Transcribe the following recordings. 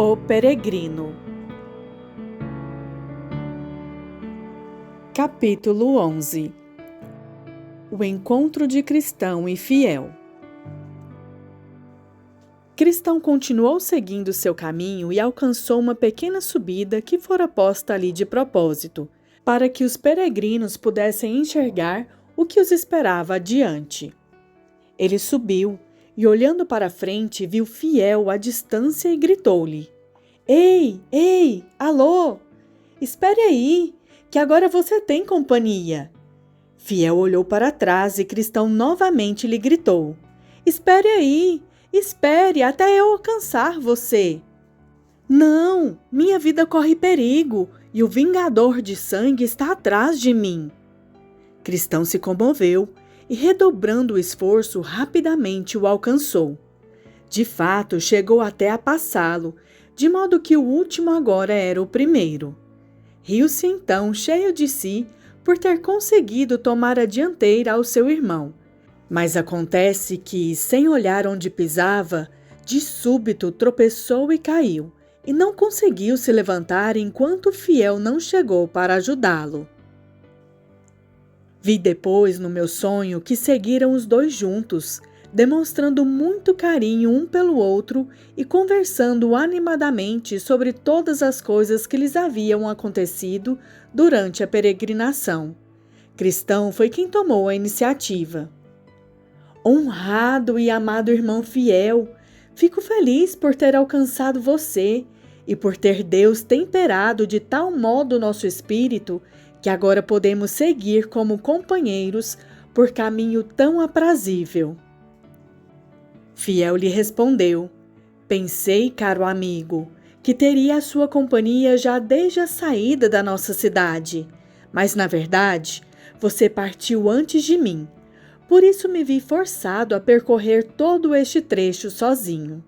O Peregrino. Capítulo 11. O encontro de Cristão e Fiel. Cristão continuou seguindo seu caminho e alcançou uma pequena subida que fora posta ali de propósito, para que os peregrinos pudessem enxergar o que os esperava adiante. Ele subiu e, olhando para frente, viu Fiel à distância e gritou-lhe: Ei, ei, alô! Espere aí, que agora você tem companhia. Fiel olhou para trás e Cristão novamente lhe gritou: Espere aí, espere até eu alcançar você. Não, minha vida corre perigo e o vingador de sangue está atrás de mim. Cristão se comoveu e, redobrando o esforço, rapidamente o alcançou. De fato, chegou até a passá-lo, de modo que o último agora era o primeiro. Riu-se então, cheio de si, por ter conseguido tomar a dianteira ao seu irmão. Mas acontece que, sem olhar onde pisava, de súbito tropeçou e caiu, e não conseguiu se levantar enquanto Fiel não chegou para ajudá-lo. Vi depois no meu sonho que seguiram os dois juntos, demonstrando muito carinho um pelo outro e conversando animadamente sobre todas as coisas que lhes haviam acontecido durante a peregrinação. Cristão foi quem tomou a iniciativa. Honrado e amado irmão Fiel, fico feliz por ter alcançado você e por ter Deus temperado de tal modo nosso espírito que agora podemos seguir como companheiros por caminho tão aprazível. Fiel lhe respondeu: Pensei, caro amigo, que teria a sua companhia já desde a saída da nossa cidade, mas na verdade você partiu antes de mim, por isso me vi forçado a percorrer todo este trecho sozinho.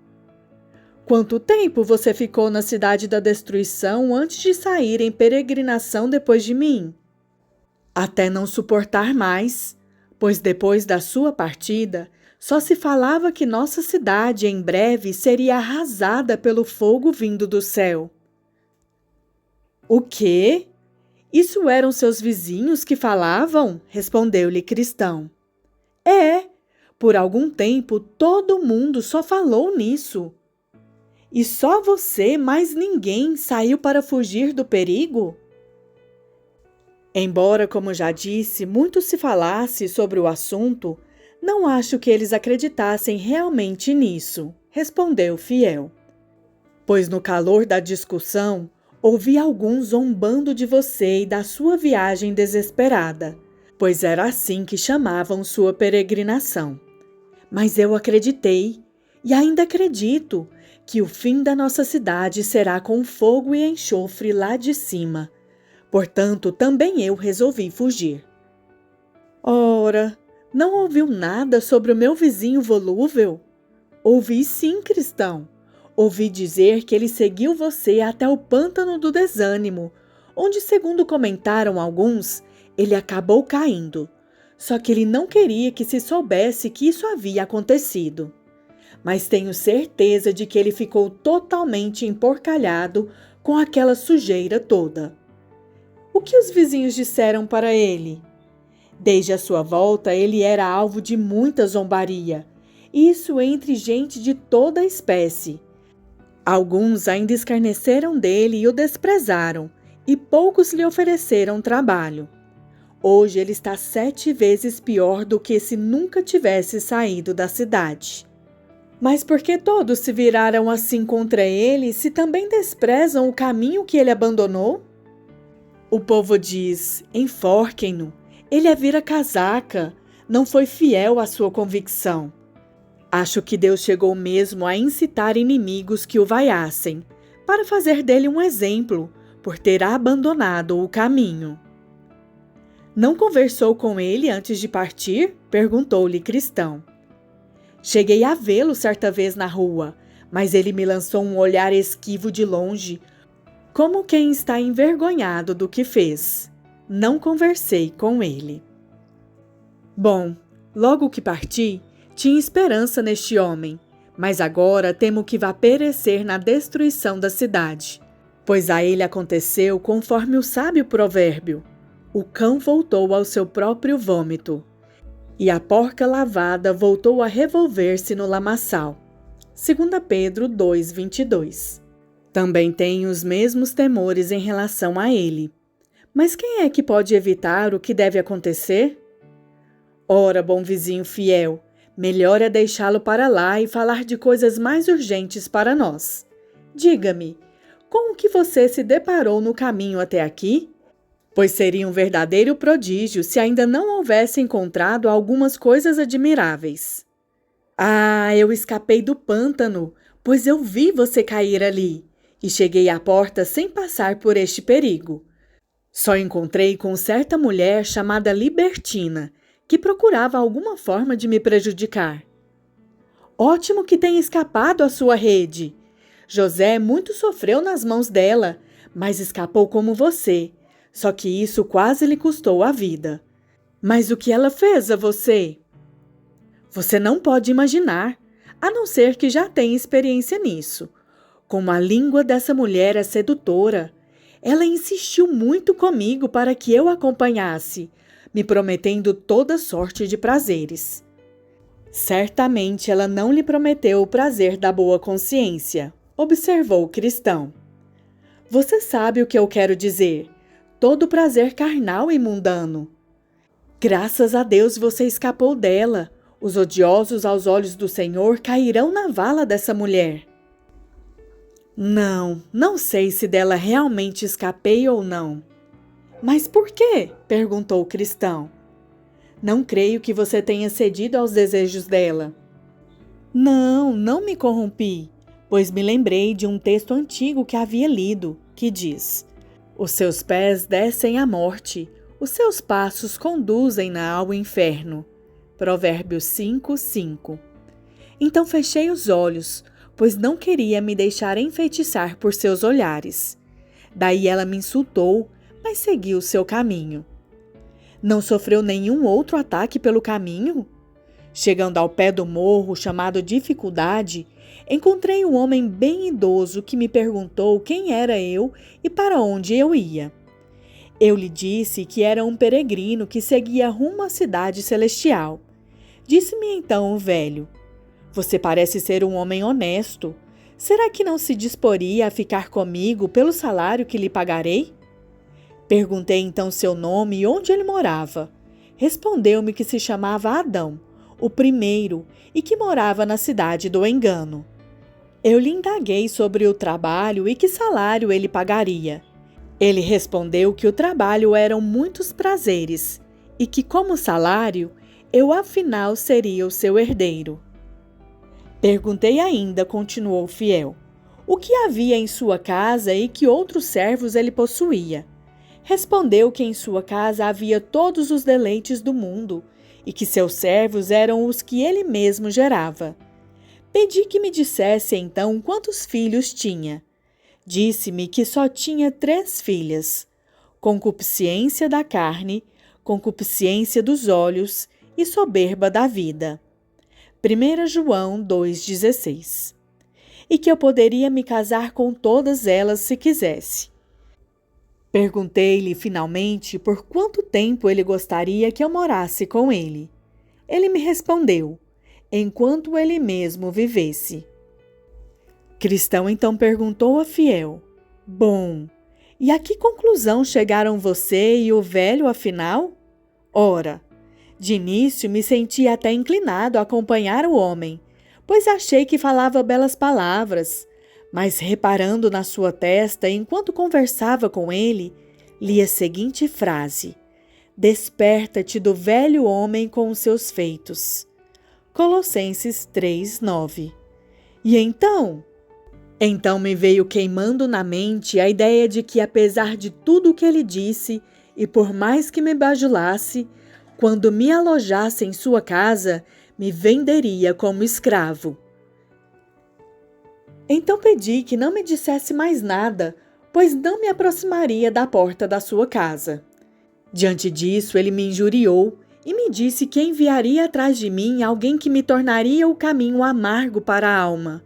Quanto tempo você ficou na cidade da destruição antes de sair em peregrinação depois de mim? Até não suportar mais, pois depois da sua partida, só se falava que nossa cidade em breve seria arrasada pelo fogo vindo do céu. O quê? Isso eram seus vizinhos que falavam? Respondeu-lhe Cristão. Por algum tempo todo mundo só falou nisso. E só você, mais ninguém, saiu para fugir do perigo? Embora, como já disse, muito se falasse sobre o assunto, não acho que eles acreditassem realmente nisso, respondeu Fiel. Pois no calor da discussão, ouvi alguns zombando de você e da sua viagem desesperada, pois era assim que chamavam sua peregrinação. Mas eu acreditei, e ainda acredito, que o fim da nossa cidade será com fogo e enxofre lá de cima. Portanto, também eu resolvi fugir. Ora, não ouviu nada sobre o meu vizinho volúvel? Ouvi sim, Cristão. Ouvi dizer que ele seguiu você até o pântano do desânimo, onde, segundo comentaram alguns, ele acabou caindo. Só que ele não queria que se soubesse que isso havia acontecido. Mas tenho certeza de que ele ficou totalmente emporcalhado com aquela sujeira toda. O que os vizinhos disseram para ele? Desde a sua volta, ele era alvo de muita zombaria, isso entre gente de toda a espécie. Alguns ainda escarneceram dele e o desprezaram, e poucos lhe ofereceram trabalho. Hoje ele está 7 vezes pior do que se nunca tivesse saído da cidade. Mas por que todos se viraram assim contra ele, se também desprezam o caminho que ele abandonou? O povo diz: enforquem-no, ele é vira-casaca, não foi fiel à sua convicção. Acho que Deus chegou mesmo a incitar inimigos que o vaiassem, para fazer dele um exemplo, por ter abandonado o caminho. Não conversou com ele antes de partir? Perguntou-lhe Cristão. Cheguei a vê-lo certa vez na rua, mas ele me lançou um olhar esquivo de longe, como quem está envergonhado do que fez. Não conversei com ele. Bom, logo que parti, tinha esperança neste homem, Mas agora temo que vá perecer na destruição da cidade. Pois a ele aconteceu conforme o sábio provérbio: o cão voltou ao seu próprio vômito, e a porca lavada voltou a revolver-se no lamaçal. 2 Pedro 2:22. Também tenho os mesmos temores em relação a ele. Mas quem é que pode evitar o que deve acontecer? Ora, bom vizinho fiel, melhor é deixá-lo para lá e falar de coisas mais urgentes para nós. Diga-me, com o que você se deparou no caminho até aqui? Pois seria um verdadeiro prodígio se ainda não houvesse encontrado algumas coisas admiráveis. Ah, eu escapei do pântano, pois eu vi você cair ali, e cheguei à porta sem passar por este perigo. Só encontrei com certa mulher chamada Libertina, que procurava alguma forma de me prejudicar. Ótimo que tenha escapado à sua rede! José muito sofreu nas mãos dela, mas escapou como você, só que isso quase lhe custou a vida. Mas o que ela fez a você? Você não pode imaginar, a não ser que já tenha experiência nisso. Como a língua dessa mulher é sedutora, ela insistiu muito comigo para que eu a acompanhasse, me prometendo toda sorte de prazeres. Certamente ela não lhe prometeu o prazer da boa consciência, observou o cristão. Você sabe o que eu quero dizer, todo prazer carnal e mundano. Graças a Deus você escapou dela. Os odiosos aos olhos do Senhor cairão na vala dessa mulher. Não sei se dela realmente escapei ou não. Mas por quê? Perguntou o cristão. Não creio que você tenha cedido aos desejos dela. Não me corrompi, pois me lembrei de um texto antigo que havia lido, que diz: os seus pés descem à morte, os seus passos conduzem-na ao inferno. Provérbios 5:5. Então fechei os olhos, pois não queria me deixar enfeitiçar por seus olhares. Daí ela me insultou, mas seguiu seu caminho. Não sofreu nenhum outro ataque pelo caminho? Chegando ao pé do morro chamado Dificuldade, encontrei um homem bem idoso que me perguntou quem era eu e para onde eu ia. Eu lhe disse que era um peregrino que seguia rumo à cidade celestial. Disse-me então o velho: você parece ser um homem honesto. Será que não se disporia a ficar comigo pelo salário que lhe pagarei? Perguntei então seu nome e onde ele morava. Respondeu-me que se chamava Adão, o primeiro, e que morava na cidade do engano. Eu lhe indaguei sobre o trabalho e que salário ele pagaria. Ele respondeu que o trabalho eram muitos prazeres e que, como salário, eu afinal seria o seu herdeiro. Perguntei ainda, continuou fiel, o que havia em sua casa e que outros servos ele possuía. Respondeu que em sua casa havia todos os deleites do mundo e que seus servos eram os que ele mesmo gerava. Pedi que me dissesse então quantos filhos tinha. Disse-me que só tinha 3 filhas: concupiscência da carne, concupiscência dos olhos e soberba da vida. 1 João 2,16. E que eu poderia me casar com todas elas se quisesse. Perguntei-lhe finalmente por quanto tempo ele gostaria que eu morasse com ele. Ele me respondeu: enquanto ele mesmo vivesse. Cristão então perguntou a fiel: bom, e a que conclusão chegaram você e o velho afinal? Ora, de início me senti até inclinado a acompanhar o homem, pois achei que falava belas palavras, mas reparando na sua testa enquanto conversava com ele, li a seguinte frase: desperta-te do velho homem com os seus feitos. Colossenses 3:9. E então? Então me veio queimando na mente a ideia de que, apesar de tudo o que ele disse, e por mais que me bajulasse, quando me alojasse em sua casa, me venderia como escravo. Então pedi que não me dissesse mais nada, pois não me aproximaria da porta da sua casa. Diante disso, ele me injuriou e me disse que enviaria atrás de mim alguém que me tornaria o caminho amargo para a alma.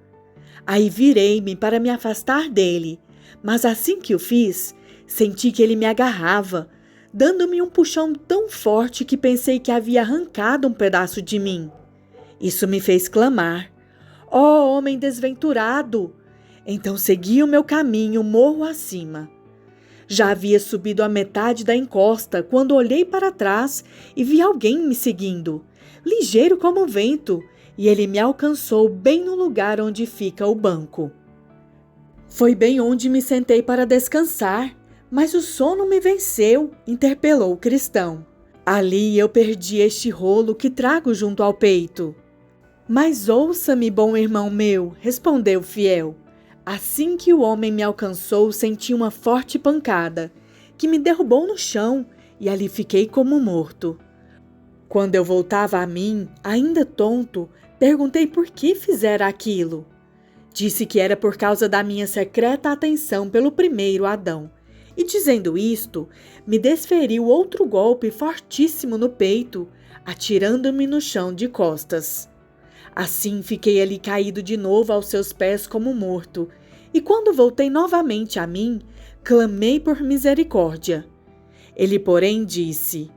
Aí virei-me para me afastar dele, mas assim que o fiz, senti que ele me agarrava, dando-me um puxão tão forte que pensei que havia arrancado um pedaço de mim. Isso me fez clamar: "Ó homem desventurado!" Então segui o meu caminho morro acima. Já havia subido a metade da encosta quando olhei para trás e vi alguém me seguindo, ligeiro como o vento, e ele me alcançou bem no lugar onde fica o banco. Foi bem onde me sentei para descansar, mas o sono me venceu, interpelou o cristão. Ali eu perdi este rolo que trago junto ao peito. Mas ouça-me, bom irmão meu, respondeu Fiel. Assim que o homem me alcançou, senti uma forte pancada, que me derrubou no chão e ali fiquei como morto. Quando eu voltava a mim, ainda tonto, perguntei por que fizera aquilo. Disse que era por causa da minha secreta atenção pelo primeiro Adão. E dizendo isto, me desferiu outro golpe fortíssimo no peito, atirando-me no chão de costas. Assim fiquei ali caído de novo aos seus pés como morto, e quando voltei novamente a mim, clamei por misericórdia. Ele, porém, disse: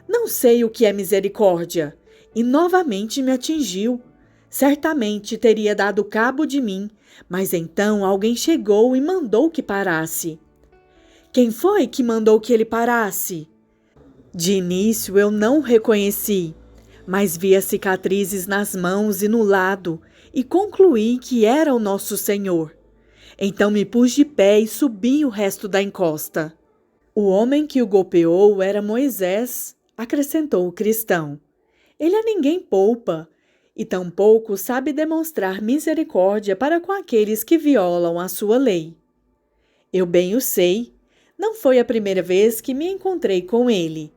"Não sei o que é misericórdia", e novamente me atingiu. Certamente teria dado cabo de mim, mas então alguém chegou e mandou que parasse. Quem foi que mandou que ele parasse? De início eu não o reconheci, mas vi as cicatrizes nas mãos e no lado e concluí que era o nosso Senhor. Então me pus de pé e subi o resto da encosta. O homem que o golpeou era Moisés, acrescentou o cristão. Ele a ninguém poupa, e tampouco sabe demonstrar misericórdia para com aqueles que violam a sua lei. Eu bem o sei, não foi a primeira vez que me encontrei com ele.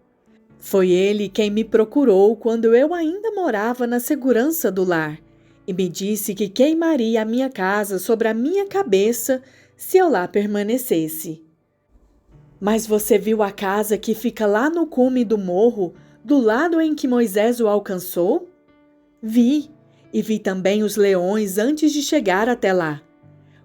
Foi ele quem me procurou quando eu ainda morava na segurança do lar e me disse que queimaria a minha casa sobre a minha cabeça se eu lá permanecesse. Mas você viu a casa que fica lá no cume do morro, do lado em que Moisés o alcançou? Vi, e vi também os leões antes de chegar até lá.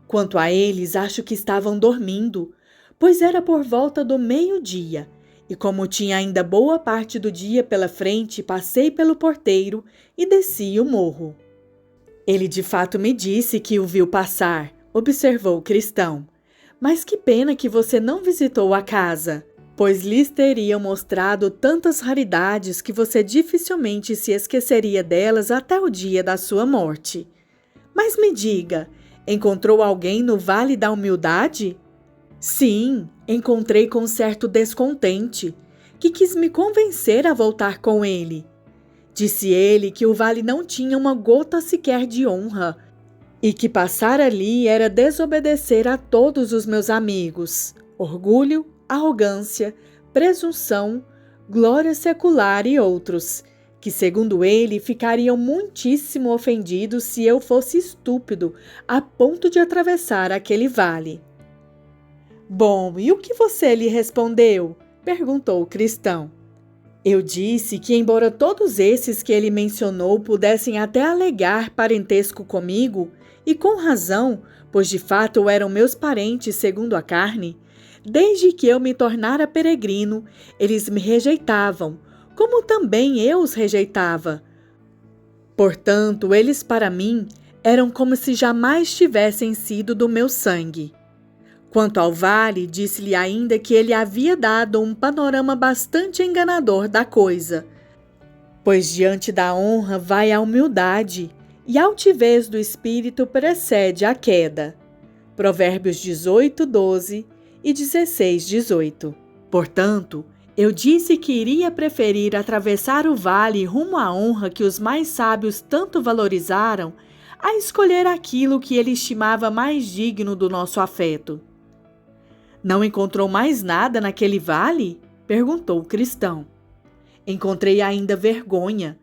Quanto a eles, acho que estavam dormindo, pois era por volta do meio-dia, e como tinha ainda boa parte do dia pela frente, passei pelo porteiro e desci o morro. Ele de fato me disse que o viu passar, observou o cristão. Mas que pena que você não visitou a casa, pois lhes teriam mostrado tantas raridades que você dificilmente se esqueceria delas até o dia da sua morte. Mas me diga, encontrou alguém no Vale da Humildade? Sim, encontrei com certo descontente, que quis me convencer a voltar com ele. Disse ele que o vale não tinha uma gota sequer de honra, e que passar ali era desobedecer a todos os meus amigos. Orgulho, arrogância, presunção, glória secular e outros, que segundo ele ficariam muitíssimo ofendidos se eu fosse estúpido a ponto de atravessar aquele vale. Bom, e o que você lhe respondeu? Perguntou o cristão. Eu disse que, embora todos esses que ele mencionou pudessem até alegar parentesco comigo, e com razão, pois de fato eram meus parentes segundo a carne, desde que eu me tornara peregrino, eles me rejeitavam, como também eu os rejeitava. Portanto, eles para mim eram como se jamais tivessem sido do meu sangue. Quanto ao vale, disse-lhe ainda que ele havia dado um panorama bastante enganador da coisa, pois diante da honra vai a humildade, e a altivez do espírito precede a queda. Provérbios 18, 12 e 16, 18. Portanto, eu disse que iria preferir atravessar o vale rumo à honra que os mais sábios tanto valorizaram, a escolher aquilo que ele estimava mais digno do nosso afeto. Não encontrou mais nada naquele vale? Perguntou o cristão. Encontrei ainda vergonha.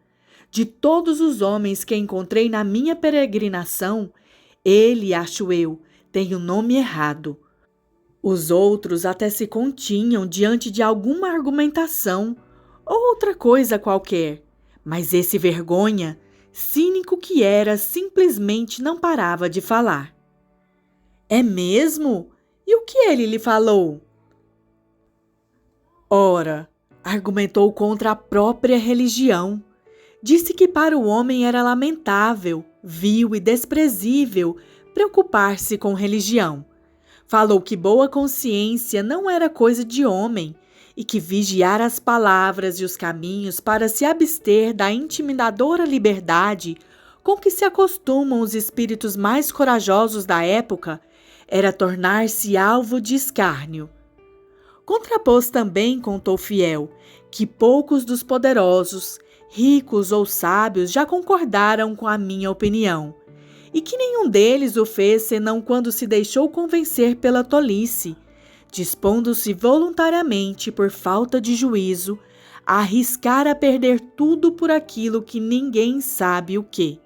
De todos os homens que encontrei na minha peregrinação, ele, acho eu, tem o nome errado. Os outros até se continham diante de alguma argumentação, ou outra coisa qualquer, mas esse vergonha, cínico que era, simplesmente não parava de falar. É mesmo? E o que ele lhe falou? Ora, argumentou contra a própria religião. Disse que para o homem era lamentável, vil e desprezível preocupar-se com religião. Falou que boa consciência não era coisa de homem e que vigiar as palavras e os caminhos para se abster da intimidadora liberdade com que se acostumam os espíritos mais corajosos da época era tornar-se alvo de escárnio. Contrapôs também, contou Fiel, que poucos dos poderosos, ricos ou sábios já concordaram com a minha opinião, e que nenhum deles o fez senão quando se deixou convencer pela tolice, dispondo-se voluntariamente, por falta de juízo, a arriscar a perder tudo por aquilo que ninguém sabe o que.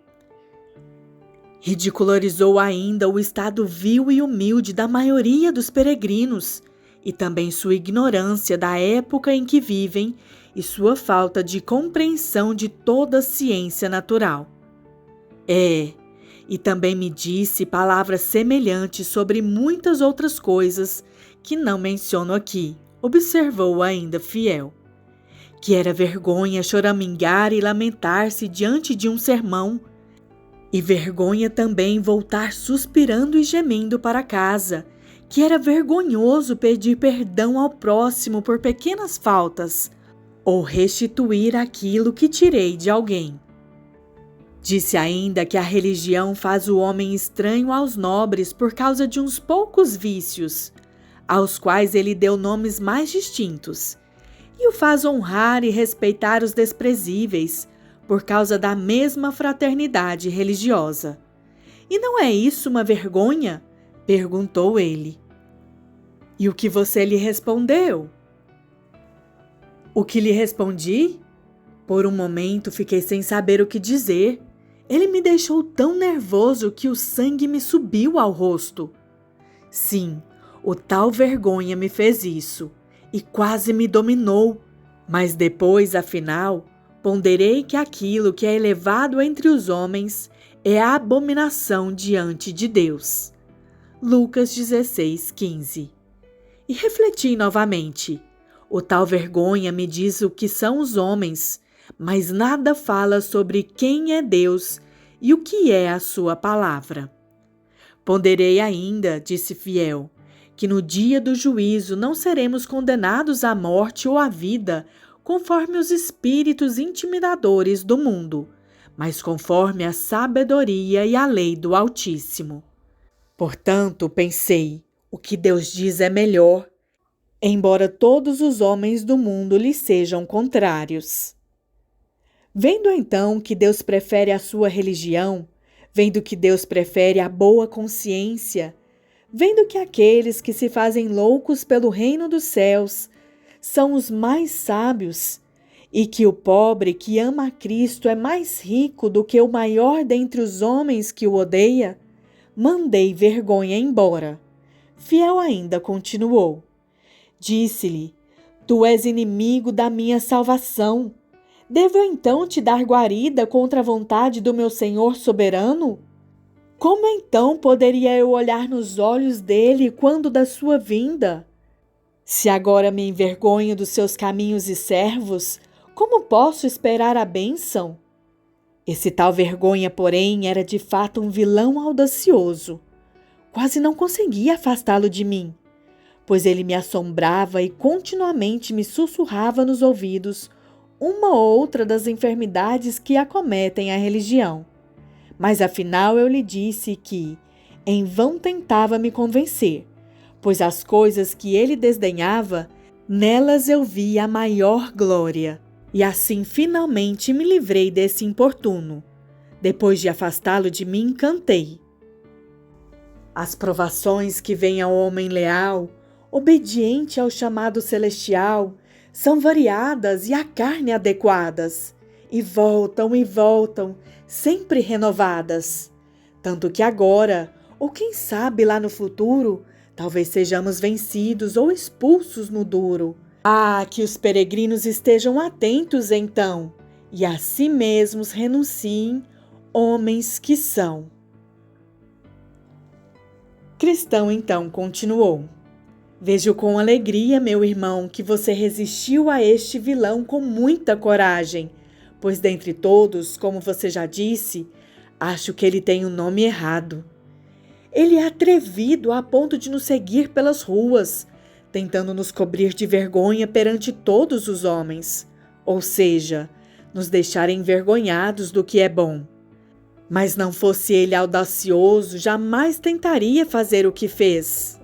Ridicularizou ainda o estado vil e humilde da maioria dos peregrinos, e também sua ignorância da época em que vivem e sua falta de compreensão de toda a ciência natural. E também me disse palavras semelhantes sobre muitas outras coisas que não menciono aqui, observou ainda Fiel. Que era vergonha choramingar e lamentar-se diante de um sermão, e vergonha também voltar suspirando e gemendo para casa, que era vergonhoso pedir perdão ao próximo por pequenas faltas, ou restituir aquilo que tirei de alguém. Disse ainda que a religião faz o homem estranho aos nobres por causa de uns poucos vícios, aos quais ele deu nomes mais distintos, e o faz honrar e respeitar os desprezíveis, por causa da mesma fraternidade religiosa. E não é isso uma vergonha? Perguntou ele. E o que você lhe respondeu? O que lhe respondi? Por um momento fiquei sem saber o que dizer. Ele me deixou tão nervoso que o sangue me subiu ao rosto. Sim, o tal vergonha me fez isso, e quase me dominou. Mas depois, afinal, ponderei que aquilo que é elevado entre os homens é a abominação diante de Deus. Lucas 16:15. E refleti novamente. O tal vergonha me diz o que são os homens, mas nada fala sobre quem é Deus e o que é a sua palavra. Ponderei ainda, disse Fiel, que no dia do juízo não seremos condenados à morte ou à vida, conforme os espíritos intimidadores do mundo, mas conforme a sabedoria e a lei do Altíssimo. Portanto, pensei, o que Deus diz é melhor, embora todos os homens do mundo lhe sejam contrários. Vendo então que Deus prefere a sua religião, vendo que Deus prefere a boa consciência, vendo que aqueles que se fazem loucos pelo reino dos céus são os mais sábios, e que o pobre que ama a Cristo é mais rico do que o maior dentre os homens que o odeia, mandei vergonha embora. Fiel ainda continuou. Disse-lhe, tu és inimigo da minha salvação. Devo eu então te dar guarida contra a vontade do meu Senhor soberano? Como então poderia eu olhar nos olhos dele quando da sua vinda? Se agora me envergonho dos seus caminhos e servos, como posso esperar a bênção? Esse tal vergonha, porém, era de fato um vilão audacioso. Quase não conseguia afastá-lo de mim, pois ele me assombrava e continuamente me sussurrava nos ouvidos uma ou outra das enfermidades que acometem a religião. Mas afinal eu lhe disse que em vão tentava me convencer, pois as coisas que ele desdenhava, nelas eu via a maior glória, e assim finalmente me livrei desse importuno. Depois de afastá-lo de mim, cantei. As provações que vêm ao homem leal, obediente ao chamado celestial, são variadas e à carne adequadas, e voltam, sempre renovadas. Tanto que agora, ou quem sabe lá no futuro, talvez sejamos vencidos ou expulsos no duro, Ah, que os peregrinos estejam atentos então, e a si mesmos renunciem, homens que são. Cristão então continuou: Vejo com alegria, meu irmão, que você resistiu a este vilão com muita coragem, pois dentre todos, como você já disse, acho que ele tem o nome errado. Ele é atrevido a ponto de nos seguir pelas ruas, tentando nos cobrir de vergonha perante todos os homens, ou seja, nos deixar envergonhados do que é bom. Mas não fosse ele audacioso, jamais tentaria fazer o que fez.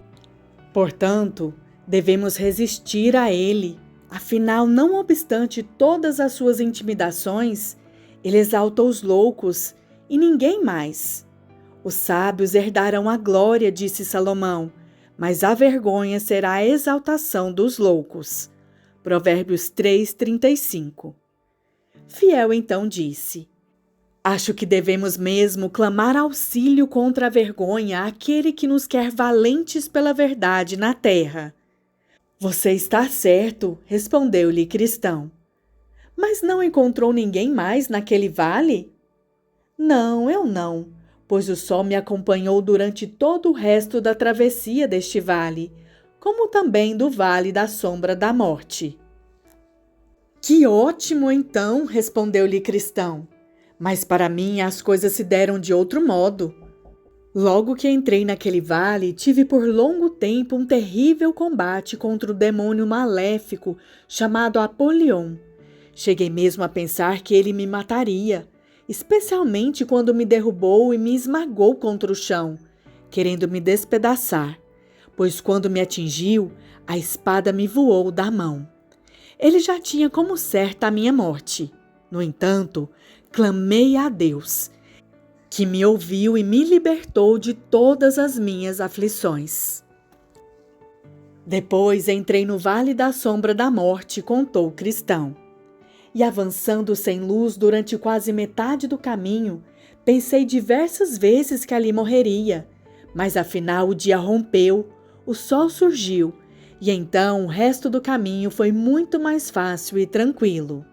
Portanto, devemos resistir a ele. Afinal, não obstante todas as suas intimidações, ele exalta os loucos e ninguém mais. Os sábios herdarão a glória, disse Salomão, mas a vergonha será a exaltação dos loucos. Provérbios 3:35. Fiel então disse: Acho que devemos mesmo clamar auxílio contra a vergonha àquele que nos quer valentes pela verdade na terra. Você está certo, respondeu-lhe Cristão. Mas não encontrou ninguém mais naquele vale? Não, eu não, pois o sol me acompanhou durante todo o resto da travessia deste vale, como também do vale da sombra da morte. Que ótimo, então, respondeu-lhe Cristão. Mas para mim as coisas se deram de outro modo. Logo que entrei naquele vale, tive por longo tempo um terrível combate contra o demônio maléfico chamado Apolion. Cheguei mesmo a pensar que ele me mataria, especialmente quando me derrubou e me esmagou contra o chão, querendo me despedaçar, pois quando me atingiu, a espada me voou da mão. Ele já tinha como certa a minha morte. No entanto, clamei a Deus, que me ouviu e me libertou de todas as minhas aflições. Depois entrei no vale da sombra da morte, contou Cristão. E avançando sem luz durante quase metade do caminho, pensei diversas vezes que ali morreria, mas afinal o dia rompeu, o sol surgiu, e então o resto do caminho foi muito mais fácil e tranquilo.